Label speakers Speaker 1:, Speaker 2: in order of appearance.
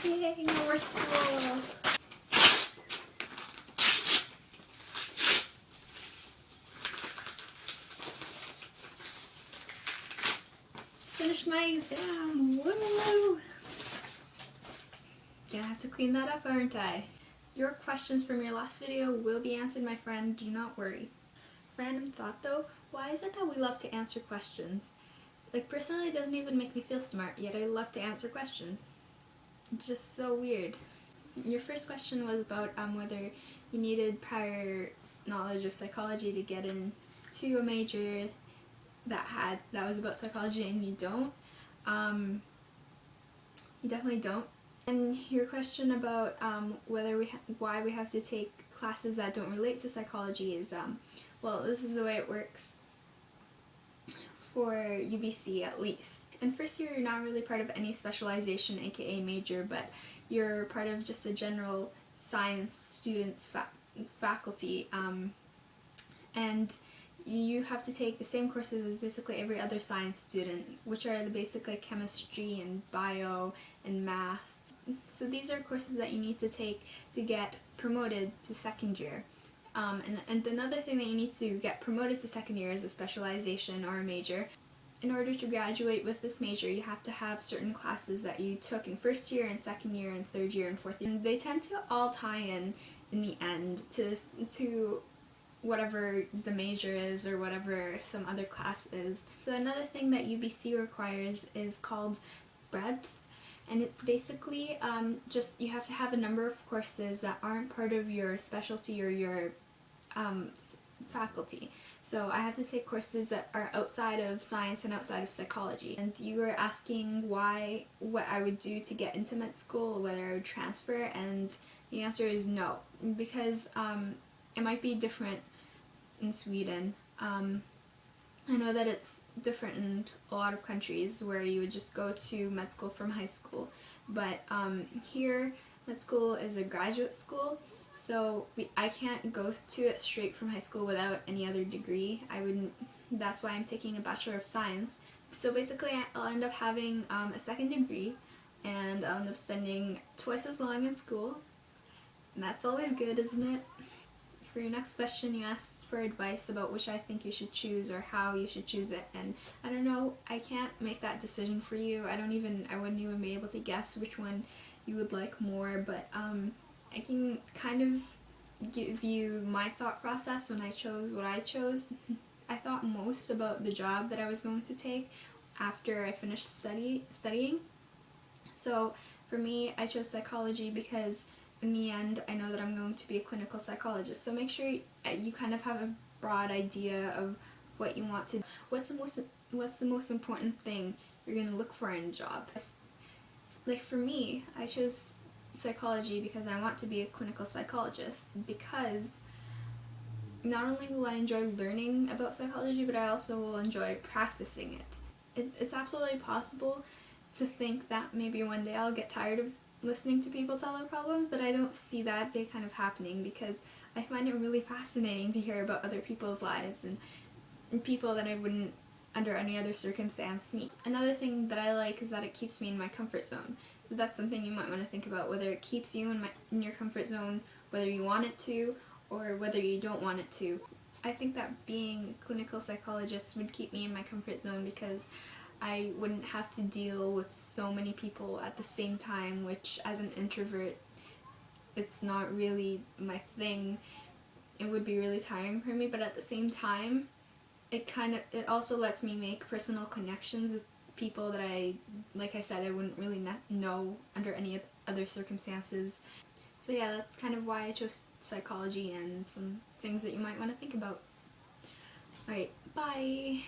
Speaker 1: Yay, no more school! Let's finish my exam! Woo! Gonna have to clean that up, aren't I? Your questions from your last video will be answered, my friend, do not worry. Random thought though, why is it that we love to answer questions? Like, personally, it doesn't even make me feel smart, yet I love to answer questions. It's just so weird. Your first question was about whether you needed prior knowledge of psychology to get into a major that was about psychology, and you don't. You definitely don't. And your question about why we have to take classes that don't relate to psychology is, well, this is the way it works for UBC at least. In first year, you're not really part of any specialization, aka major, but you're part of just a general science students faculty, and you have to take the same courses as basically every other science student, which are the basic like chemistry and bio and math. So these are courses that you need to take to get promoted to second year. And another thing that you need to get promoted to second year is a specialization or a major. In order to graduate with this major, you have to have certain classes that you took in first year and second year and third year and fourth year. And they tend to all tie in the end to whatever the major is or whatever some other class is. So another thing that UBC requires is called breadth. And it's basically just you have to have a number of courses that aren't part of your specialty or your faculty. So I have to take courses that are outside of science and outside of psychology. And you were asking what I would do to get into med school, whether I would transfer, and the answer is no, because it might be different in Sweden. I know that it's different in a lot of countries where you would just go to med school from high school, but here med school is a graduate school, so I can't go to it straight from high school without any other degree. That's why I'm taking a Bachelor of Science. So basically I'll end up having a second degree, and I'll end up spending twice as long in school, and that's always good, isn't it? For your next question, you asked for advice about which I think you should choose or how you should choose it, and I don't know, I can't make that decision for you. I wouldn't even be able to guess which one you would like more, but I can kind of give you my thought process when I chose what I chose. I thought most about the job that I was going to take after I finished studying. So for me, I chose psychology because in the end, I know that I'm going to be a clinical psychologist. So make sure you kind of have a broad idea of what you want to do. What's the most important thing you're going to look for in a job? Like for me, I chose psychology because I want to be a clinical psychologist, because not only will I enjoy learning about psychology, but I also will enjoy practicing it. It's absolutely possible to think that maybe one day I'll get tired of listening to people tell their problems, but I don't see that day kind of happening, because I find it really fascinating to hear about other people's lives and people that I wouldn't under any other circumstance meet. Another thing that I like is that it keeps me in my comfort zone. So that's something you might want to think about, whether it keeps you in your comfort zone, whether you want it to, or whether you don't want it to. I think that being a clinical psychologist would keep me in my comfort zone, because I wouldn't have to deal with so many people at the same time, which as an introvert, it's not really my thing. It would be really tiring for me, but at the same time, it also lets me make personal connections with people that like I said, I wouldn't really know under any other circumstances. So yeah, that's kind of why I chose psychology, and some things that you might want to think about. Alright, bye!